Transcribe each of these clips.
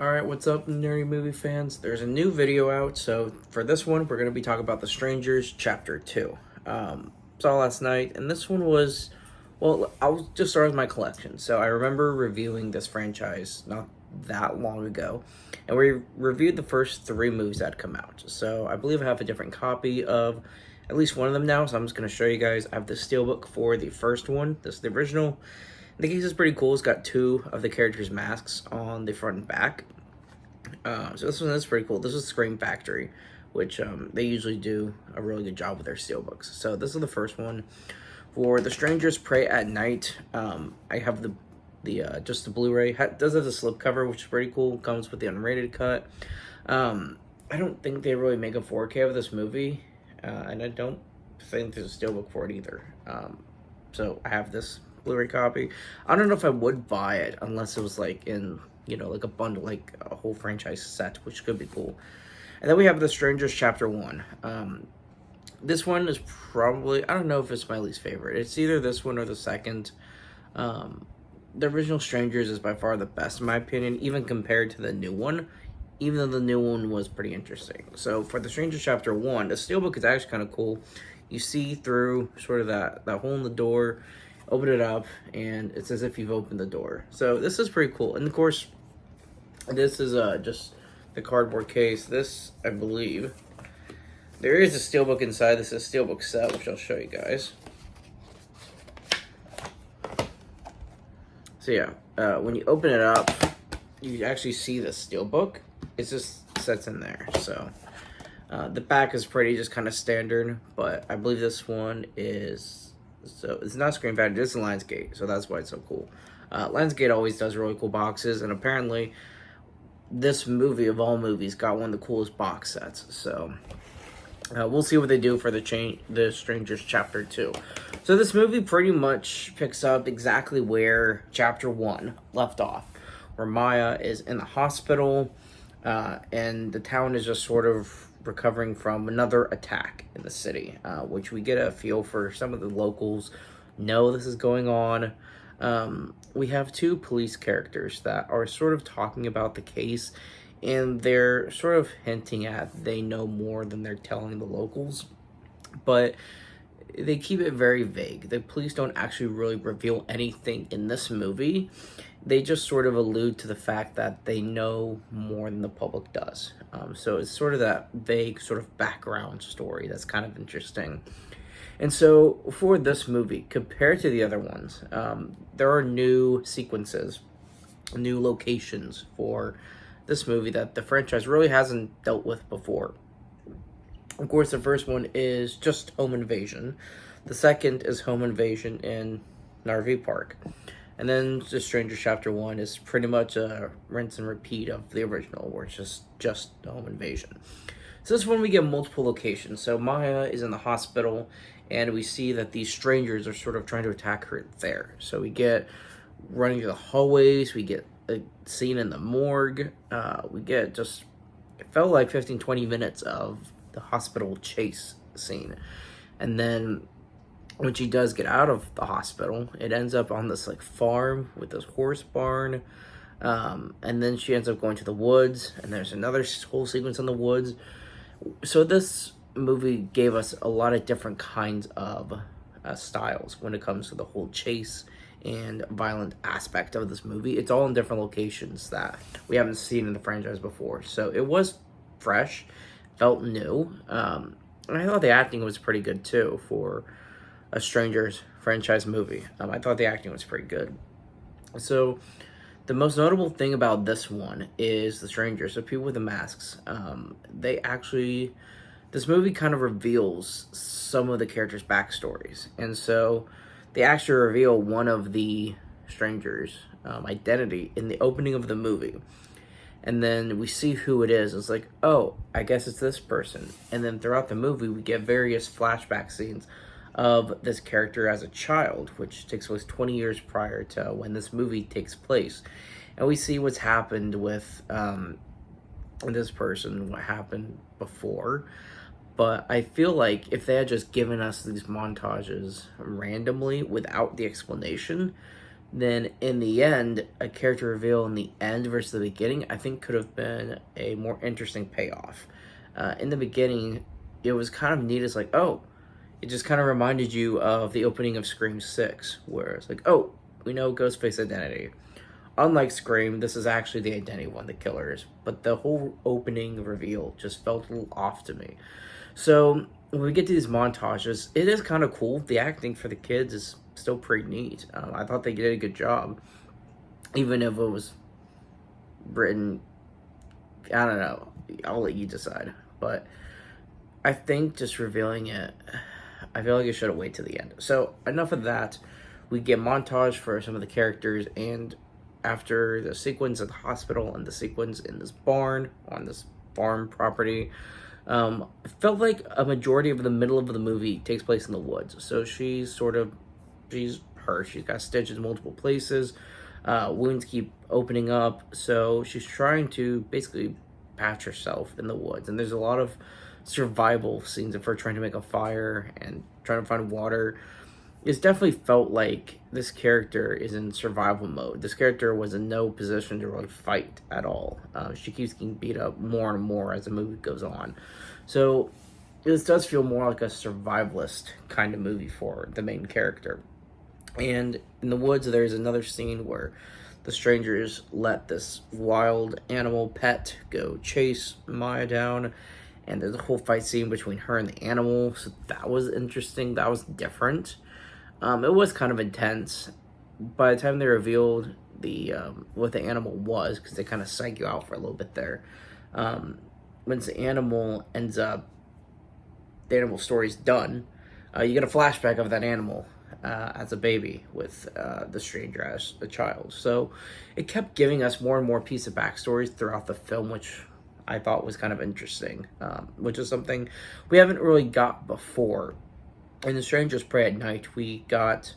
Alright, what's up, nerdy movie fans? There's a new video out, so for this one, we're going to be talking about The Strangers Chapter 2. Saw last night, and this one was, well, I was just started my collection, so I remember reviewing this franchise not that long ago, and we reviewed the first three movies that had come out. So I believe I have a different copy of at least one of them now, so I'm just going to show you guys. I have the steelbook for the first one. This is the original. The case is pretty cool. It's got two of the characters' masks on the front and back. So this one is pretty cool. This is Scream Factory, which they usually do a really good job with their steelbooks. So this is the first one. For The Strangers Pray at Night, I have just the Blu-ray. Does have the slipcover, which is pretty cool. Comes with the unrated cut. I don't think they really make a 4K of this movie, and I don't think there's a steelbook for it either. So I have this Blu-ray copy. I don't know if I would buy it unless it was like in, like a bundle, like a whole franchise set, which could be cool. And then we have The Strangers Chapter 1. This one is probably, I don't know if it's my least favorite. It's either this one or the second. The original Strangers is by far the best in my opinion, even compared to the new one, even though the new one was pretty interesting. So for The Strangers Chapter 1, the steelbook is actually kind of cool. You see through sort of that hole in the door, open it up, and it's as if you've opened the door. So this is pretty cool. And of course, this is just the cardboard case. This, I believe, there is a steelbook inside. This is a steelbook set, which I'll show you guys. So yeah, when you open it up, you actually see the steelbook. It just sits in there. So the back is pretty just kind of standard, but I believe this one is, so it's not Scream Factory, it's Lionsgate, so that's why it's so cool. Lionsgate always does really cool boxes, and apparently this movie of all movies got one of the coolest box sets. So we'll see what they do for the Strangers Chapter 2. So this movie pretty much picks up exactly where Chapter 1 left off, where Maya is in the hospital, and the town is just sort of recovering from another attack in the city, which we get a feel for. Some of the locals know this is going on. We have two police characters that are sort of talking about the case, and they're sort of hinting at they know more than they're telling the locals, but they keep it very vague. The police don't actually really reveal anything in this movie. They just sort of allude to the fact that they know more than the public does. So it's sort of that vague sort of background story that's kind of interesting. And so for this movie, compared to the other ones, there are new sequences, new locations for this movie that the franchise really hasn't dealt with before. Of course, the first one is just home invasion. The second is home invasion in an RV park. And then The Strangers Chapter 1 is pretty much a rinse and repeat of the original, where it's just home invasion. So this one we get multiple locations. So Maya is in the hospital, and we see that these strangers are sort of trying to attack her there. So we get running through the hallways, we get a scene in the morgue, we get just, it felt like 15-20 minutes of the hospital chase scene. And then when she does get out of the hospital, it ends up on this like farm with this horse barn, and then she ends up going to the woods, and there's another whole sequence in the woods. So this movie gave us a lot of different kinds of styles when it comes to the whole chase and violent aspect of this movie. It's all in different locations that we haven't seen in the franchise before. So it was fresh, felt new, and I thought the acting was pretty good too for a Strangers franchise movie. I thought the acting was pretty good. So the most notable thing about this one is the strangers, so people with the masks. This movie kind of reveals some of the characters' backstories. And so they actually reveal one of the strangers' identity in the opening of the movie. And then we see who it is. It's like, oh, I guess it's this person. And then throughout the movie, we get various flashback scenes of this character as a child, which takes place 20 years prior to when this movie takes place. And we see what's happened with this person, what happened before. But I feel like if they had just given us these montages randomly without the explanation, then in the end, a character reveal in the end versus the beginning, I think could have been a more interesting payoff. In the beginning, it was kind of neat. It's like, oh, it just kind of reminded you of the opening of Scream 6, where it's like, oh, we know Ghostface identity. Unlike Scream, this is actually the identity of one of the killers, but the whole opening reveal just felt a little off to me. So when we get to these montages, it is kind of cool. The acting for the kids is still pretty neat. I thought they did a good job, even if it was written. I don't know. I'll let you decide. But I think just revealing it, I feel like it should have waited to the end. So enough of that. We get montage for some of the characters, and after the sequence at the hospital and the sequence in this barn on this farm property, it felt like a majority of the middle of the movie takes place in the woods. So she's hurt. She's got stitches in multiple places. Wounds keep opening up. So she's trying to basically patch herself in the woods. And there's a lot of survival scenes of her trying to make a fire and trying to find water. It's definitely felt like this character is in survival mode. This character was in no position to really fight at all. She keeps getting beat up more and more as the movie goes on. So this does feel more like a survivalist kind of movie for the main character. And in the woods, there's another scene where the strangers let this wild animal pet go chase Maya down. And there's a whole fight scene between her and the animal. So that was interesting. That was different. It was kind of intense. By the time they revealed the what the animal was, because they kind of psych you out for a little bit there. Once the animal ends up, the animal story's done, you get a flashback of that animal as a baby with the stranger as a child. So it kept giving us more and more piece of backstories throughout the film, which I thought was kind of interesting, which is something we haven't really got before. In The Strangers Prey at Night, we got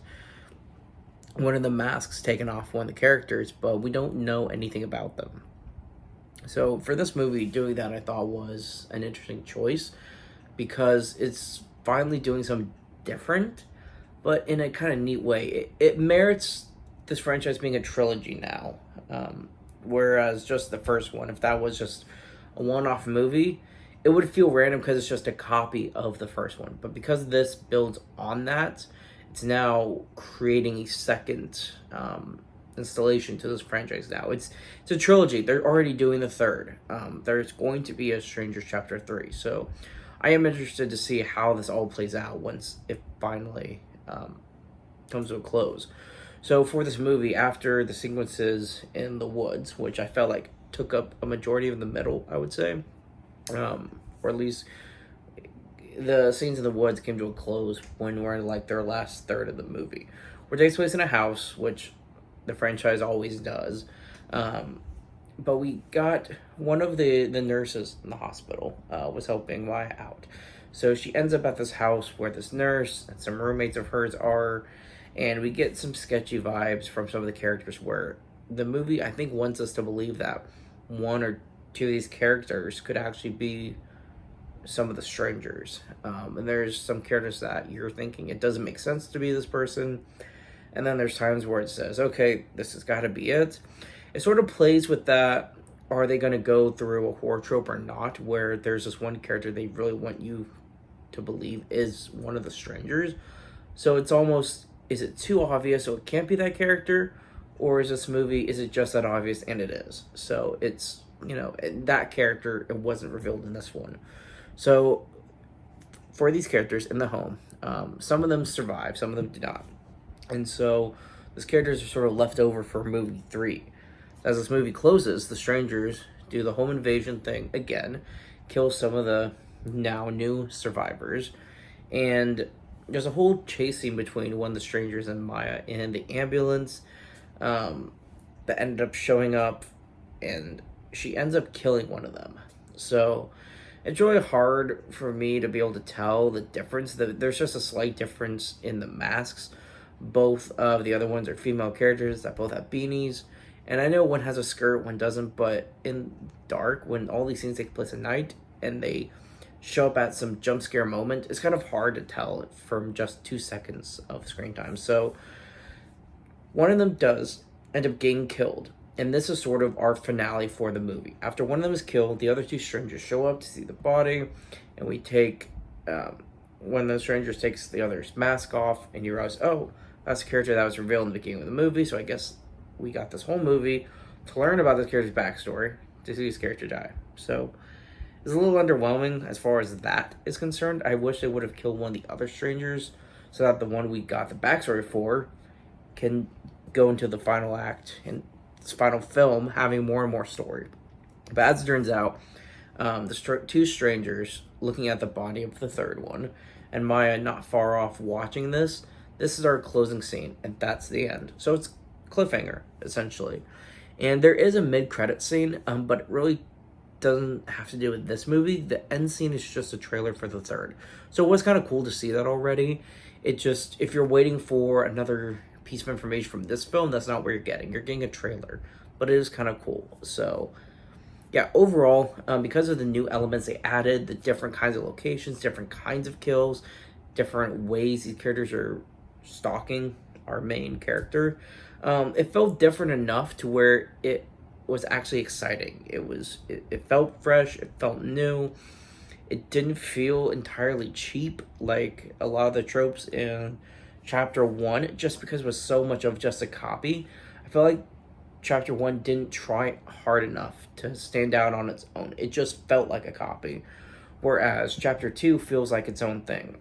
one of the masks taken off one of the characters, but we don't know anything about them. So for this movie, doing that I thought was an interesting choice because it's finally doing something different, but in a kind of neat way. It merits this franchise being a trilogy now, whereas just the first one, if that was just a one-off movie, it would feel random because it's just a copy of the first one. But because this builds on that, it's now creating a second installation to this franchise now. It's a trilogy. They're already doing the third. There's going to be a Strangers Chapter 3. So I am interested to see how this all plays out once it finally comes to a close. So for this movie, after the sequences in the woods, which I felt like took up a majority of the middle, I would say, or at least the scenes in the woods came to a close when we're in like their last third of the movie, where it takes place in a house, which the franchise always does. But we got one of the nurses in the hospital was helping Maya out. So she ends up at this house where this nurse and some roommates of hers are, and we get some sketchy vibes from some of the characters where the movie, I think, wants us to believe that one or two of these characters could actually be some of the strangers. And there's some characters that you're thinking it doesn't make sense to be this person. And then there's times where it says, okay, this has got to be it. It sort of plays with that. Are they going to go through a horror trope or not? Where there's this one character they really want you to believe is one of the strangers. So it's almost, is it too obvious so it can't be that character? Or is this movie, is it just that obvious? And it is. So it's, that character, it wasn't revealed in this one. So for these characters in the home, some of them survive, some of them do not. And so these characters are sort of left over for movie 3. As this movie closes, the strangers do the home invasion thing again, kill some of the now new survivors, and there's a whole chase scene between one of the strangers and Maya in the ambulance that ended up showing up, and she ends up killing one of them. So it's really hard for me to be able to tell the difference. There's just a slight difference in the masks. Both of the other ones are female characters that both have beanies. And I know one has a skirt, one doesn't, but in dark, when all these scenes take place at night and they show up at some jump scare moment, it's kind of hard to tell from just 2 seconds of screen time. So one of them does end up getting killed. And this is sort of our finale for the movie. After one of them is killed, the other two strangers show up to see the body, and we take one of the strangers takes the other's mask off, and you realize, oh, that's a character that was revealed in the beginning of the movie. So I guess we got this whole movie to learn about this character's backstory to see his character die. So it's a little underwhelming as far as that is concerned. I wish they would have killed one of the other strangers so that the one we got the backstory for can go into the final act and this final film having more and more story. But as it turns out, the two strangers looking at the body of the third one, and Maya not far off watching this. This is our closing scene, and that's the end. So it's cliffhanger essentially, and there is a mid-credit scene, but it really doesn't have to do with this movie. The end scene is just a trailer for the third, so it was kind of cool to see that already. It just, if you're waiting for another piece of information from this film, that's not what you're getting. You're getting a trailer, but it is kind of cool. So yeah, overall, because of the new elements they added, the different kinds of locations, different kinds of kills, different ways these characters are stalking our main character, it felt different enough to where it was actually exciting. It felt fresh, it felt new. It didn't feel entirely cheap like a lot of the tropes in Chapter 1, just because it was so much of just a copy. I feel like Chapter 1 didn't try hard enough to stand out on its own. It just felt like a copy. Whereas Chapter 2 feels like its own thing.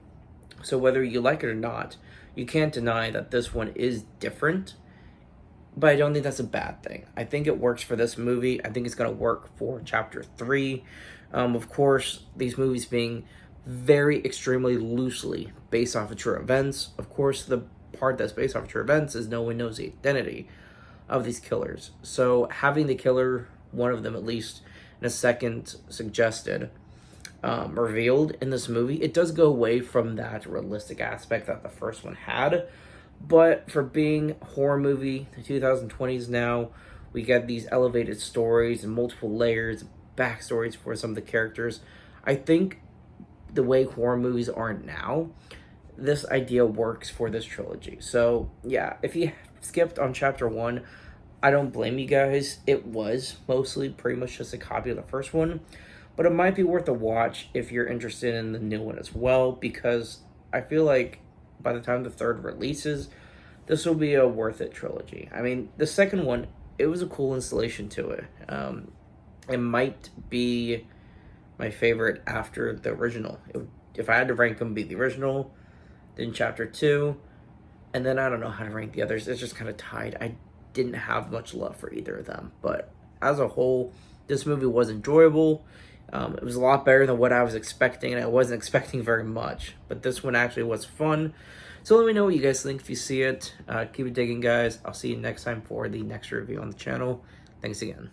So whether you like it or not, you can't deny that this one is different. But I don't think that's a bad thing. I think it works for this movie. I think it's going to work for Chapter 3. Of course, these movies being very extremely loosely based off of true events. Of course, the part that's based off of true events is no one knows the identity of these killers. So having the killer, one of them at least, in a second suggested, revealed in this movie, it does go away from that realistic aspect that the first one had. But for being a horror movie, the 2020s now, we get these elevated stories and multiple layers, backstories for some of the characters. I think the way horror movies are now, this idea works for this trilogy. So yeah, if you skipped on Chapter 1, I don't blame you guys. It was mostly pretty much just a copy of the first one, but it might be worth a watch if you're interested in the new one as well, because I feel like by the time the third releases, this will be a worth it trilogy. I mean, the second one, it was a cool installation to it. It might be my favorite after the original. If I had to rank them, it'd be the original, then Chapter 2, and then I don't know how to rank the others. It's just kind of tied. I didn't have much love for either of them, but as a whole, this movie was enjoyable. It was a lot better than what I was expecting, and I wasn't expecting very much, but this one actually was fun. So let me know what you guys think if you see it. Keep it digging, guys. I'll see you next time for the next review on the channel. Thanks again.